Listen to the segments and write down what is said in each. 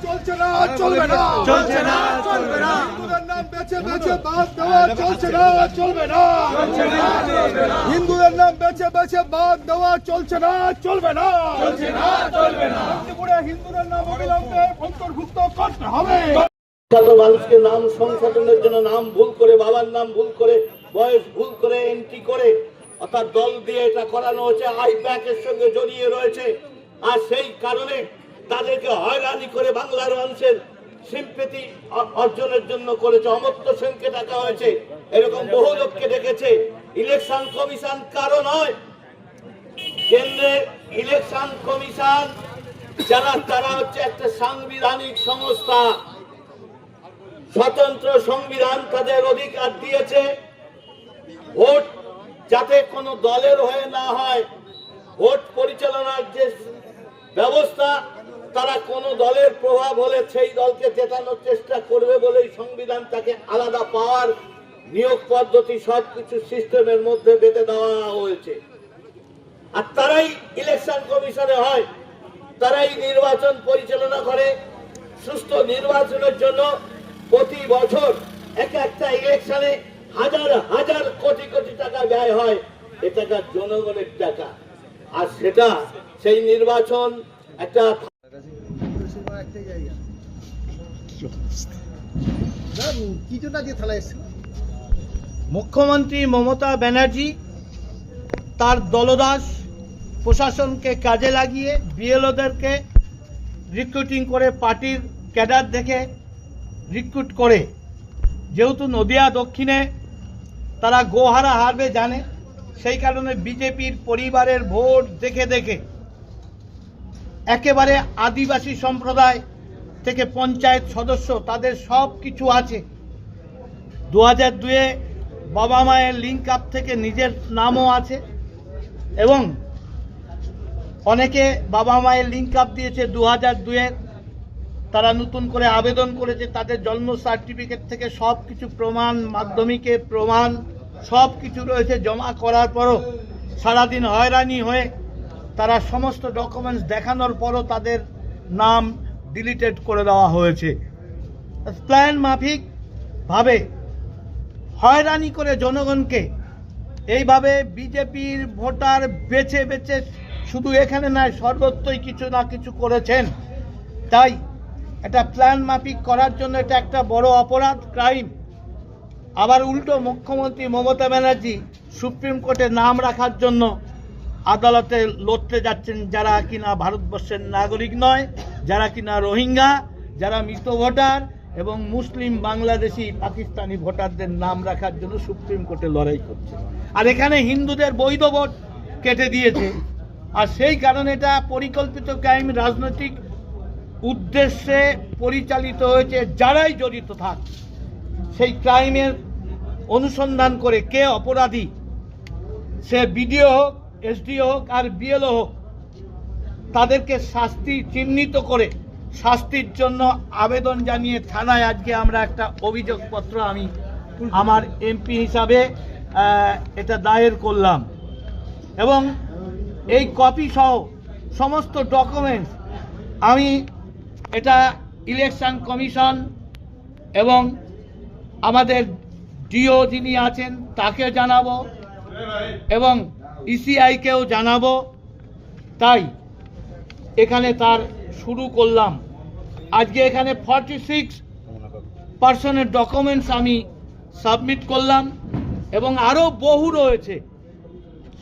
চলছে না, চলবে না, চলছে না, চলবে না। হিন্দুদের নাম বেছে বেছে বাদ দেওয়া চলছে না, চলবে না, চলছে না, চলবে না। হিন্দুদের নাম বেছে বেছে বাদ দেওয়া চলছে না, চলবে না, চলছে না, চলবে না। শান্তিপুরে হিন্দুদের নাম অবিলম্বে অন্তর্ভুক্ত করতে হবে। মানুষকে নাম সংশোধনের জন্য নাম ভুল করে, বাবার নাম ভুল করে, বয়স ভুল করে এন্ট্রি করে, অর্থাৎ দল দিয়ে এটা করানো হচ্ছে, আইপ্যাকের সঙ্গে জড়িয়ে রয়েছে। আর সেই কারণে তাদেরকে হয়রানি করে বাংলার মানুষের সিম্পেথি অর্জনের জন্য করেছে। অমর্ত্য সেনকে ডাকা হয়েছে, এরকম বহু লোককে ডেকেছে। ইলেকশন কমিশন কারো নয়, কেন্দ্রের ইলেকশন কমিশন যারা, তারা হচ্ছে একটা সাংবিধানিক সংস্থা। স্বতন্ত্র সংবিধান তাদের অধিকার দিয়েছে ভোট যাতে কোনো দলের হয়ে না হয়। ভোট পরিচালনার যে ব্যবস্থা, তারা কোনো দলের প্রভাব হলে সেই দলকে জেতানোর চেষ্টা করবে বলেই সংবিধান তাকে আলাদা পাওয়ার, নিয়োগ পদ্ধতি সবকিছু সিস্টেমের মধ্যে বেঁধে দেওয়া হয়েছে। আর তারাই ইলেকশন কমিশনে হয়, তারাই নির্বাচন পরিচালনা করে। সুষ্ঠু নির্বাচনের জন্য প্রতি বছর একটা ইলেকশনে হাজার হাজার কোটি কোটি টাকা ব্যয় হয়। এ টাকা জনগণের টাকা। আর সেটা সেই নির্বাচন একটা মুখ্যমন্ত্রী মমতা ব্যানার্জি তার দলদাস প্রশাসনকে কাজে লাগিয়ে বিএলওদেরকে রিক্রুটিং করে, পার্টির ক্যাডার দেখে রিক্রুট করে, যেহেতু নদিয়া দক্ষিণে তারা গোহারা হারবে জানে, সেই কারণে বিজেপির পরিবারের ভোট দেখে দেখে একেবারে আদিবাসী সম্প্রদায় থেকে পঞ্চায়েত সদস্য তাদের সব কিছু আছে। 2002-এ বাবা মায়ের লিঙ্ক আপ থেকে নিজের নামও আছে, এবং অনেকে বাবা মায়ের লিঙ্ক আপ দিয়েছে 2002-এর, তারা নতুন করে আবেদন করেছে, তাদের জন্ম সার্টিফিকেট থেকে সব কিছু প্রমাণ, মাধ্যমিকের প্রমাণ সব কিছু রয়েছে। জমা করার পরও সারাদিন হয়রানি হয়ে তারা সমস্ত ডকুমেন্টস দেখানোর পরও তাদের নাম ডিলিটেড করে দেওয়া হয়েছে। প্ল্যান মাফিক ভাবে হয়রানি করে জনগণকে এইভাবে বিজেপির ভোটার বেছে বেছে, শুধু এখানে নয় সর্বত্রই কিছু না কিছু করেছেন। তাই এটা প্ল্যান মাফিক করার জন্য এটা একটা বড় অপরাধ, ক্রাইম। আবার উল্টো মুখ্যমন্ত্রী মমতা ব্যানার্জি সুপ্রিম কোর্টে নাম রাখার জন্য আদালতে লড়তে যাচ্ছেন, যারা কিনা ভারতবর্ষের নাগরিক নয়, যারা কিনা রোহিঙ্গা, যারা মৃত ভোটার এবং মুসলিম, বাংলাদেশি, পাকিস্তানি ভোটারদের নাম রাখার জন্য সুপ্রিম কোর্টে লড়াই করছে। আর এখানে হিন্দুদের বৈধ ভোট কেটে দিয়েছে। আর সেই কারণে এটা পরিকল্পিত ক্রাইম, রাজনৈতিক উদ্দেশ্যে পরিচালিত হয়েছে। যারাই জড়িত থাক সেই ক্রাইমের অনুসন্ধান করে কে অপরাধী, সে বিডিও হোক, এসডিও হোক আর বিএলও হোক, তাদেরকে শাস্তি চিহ্নিত করে শাস্তির জন্য আবেদন জানিয়ে থানায় আজকে আমরা একটা অভিযোগপত্র আমি আমার এমপি হিসাবে এটা দায়ের করলাম। এবং এই কপি সহ সমস্ত ডকুমেন্টস আমি এটা ইলেকশন কমিশন এবং আমাদের ডিও যিনি আছেন তাকে জানাবো এবং ইসিআইকেও জানাবো। তাই এখানে তার শুরু করলাম। আজকে এখানে 46% ডকুমেন্টস আমি সাবমিট করলাম, এবং আরও বহু রয়েছে,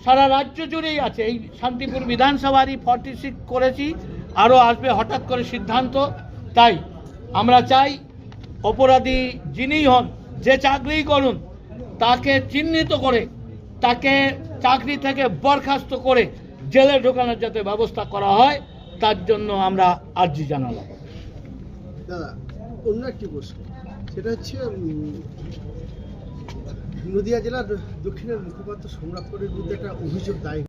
সারা রাজ্য জুড়েই আছে। এই শান্তিপুর বিধানসভারই 46 করেছি, আরও আসবে হঠাৎ করে সিদ্ধান্ত। তাই আমরা চাই অপরাধী যিনিই হন, যে চাকরিই করুন, তাকে চিহ্নিত করে তাকে চাকরি থেকে বরখাস্ত করে জেলে ঢোকানোর যাতে ব্যবস্থা করা হয়, তার জন্য আমরা আর্জি জানালাম। দাদা, অন্য একটি প্রশ্ন, সেটা হচ্ছে নদিয়া জেলার দক্ষিণের মুখপাত্র সম্রাট করের বিরুদ্ধে একটা অভিযোগ দায়ের